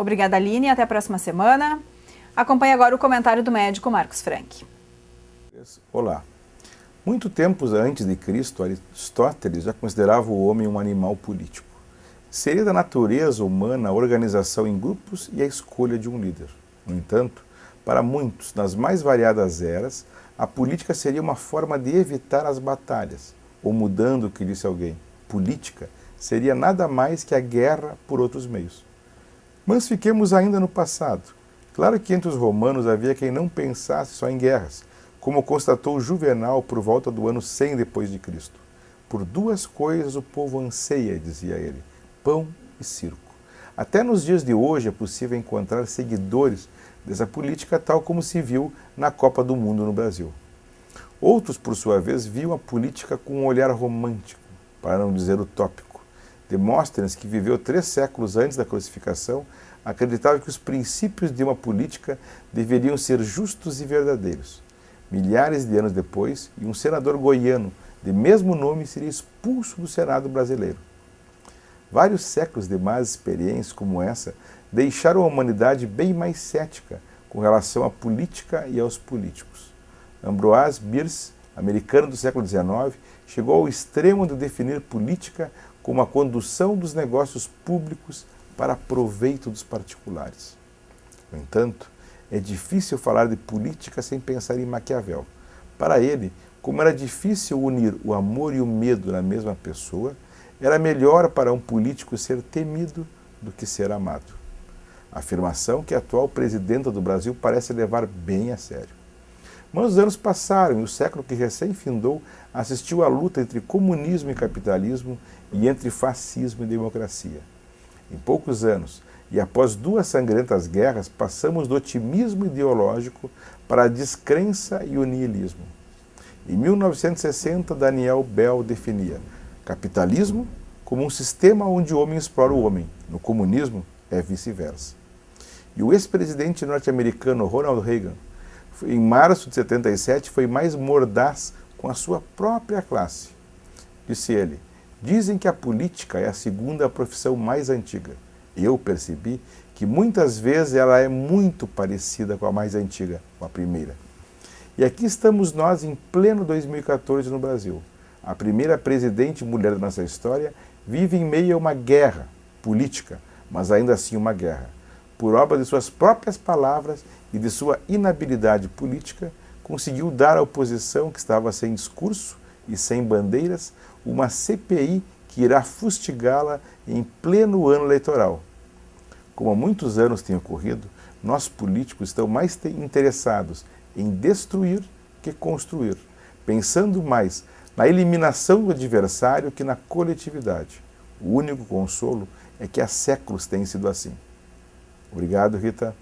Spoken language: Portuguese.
Obrigada, Aline, até a próxima semana. Acompanhe agora o comentário do médico Marcos Frank. Olá. Muito tempo antes de Cristo, Aristóteles já considerava o homem um animal político. Seria da natureza humana a organização em grupos e a escolha de um líder. No entanto, para muitos, nas mais variadas eras, a política seria uma forma de evitar as batalhas. Ou mudando o que disse alguém, política seria nada mais que a guerra por outros meios. Mas fiquemos ainda no passado. Claro que entre os romanos havia quem não pensasse só em guerras, como constatou Juvenal por volta do ano 100 depois de Cristo. Por duas coisas o povo anseia, dizia ele, pão e circo. Até nos dias de hoje é possível encontrar seguidores dessa política, tal como se viu na Copa do Mundo no Brasil. Outros, por sua vez, viam a política com um olhar romântico, para não dizer utópico. Demóstenes, que viveu 3 séculos antes da crucificação, acreditava que os princípios de uma política deveriam ser justos e verdadeiros. Milhares de anos depois, um senador goiano de mesmo nome seria expulso do Senado brasileiro. Vários séculos de más experiências como essa deixaram a humanidade bem mais cética com relação à política e aos políticos. Ambrose Bierce, americano do século XIX, chegou ao extremo de definir política como a condução dos negócios públicos para proveito dos particulares. No entanto, é difícil falar de política sem pensar em Maquiavel. Para ele, como era difícil unir o amor e o medo na mesma pessoa, era melhor para um político ser temido do que ser amado. Afirmação que a atual presidenta do Brasil parece levar bem a sério. Mas os anos passaram e o século que recém findou assistiu à luta entre comunismo e capitalismo e entre fascismo e democracia. Em poucos anos, e após 2 sangrentas guerras, passamos do otimismo ideológico para a descrença e o niilismo. Em 1960, Daniel Bell definia capitalismo como um sistema onde o homem explora o homem. No comunismo, é vice-versa. E o ex-presidente norte-americano Ronald Reagan, em março de 77, foi mais mordaz com a sua própria classe. Disse ele, dizem que a política é a segunda profissão mais antiga. Eu percebi que muitas vezes ela é muito parecida com a mais antiga, com a primeira. E aqui estamos nós em pleno 2014 no Brasil. A primeira presidente mulher da nossa história vive em meio a uma guerra política, mas ainda assim uma guerra. Por obra de suas próprias palavras e de sua inabilidade política, conseguiu dar à oposição que estava sem discurso e sem bandeiras uma CPI que irá fustigá-la em pleno ano eleitoral. Como há muitos anos tem ocorrido, nós políticos estamos mais interessados em destruir que construir, pensando mais na eliminação do adversário que na coletividade. O único consolo é que há séculos tem sido assim. Obrigado, Rita.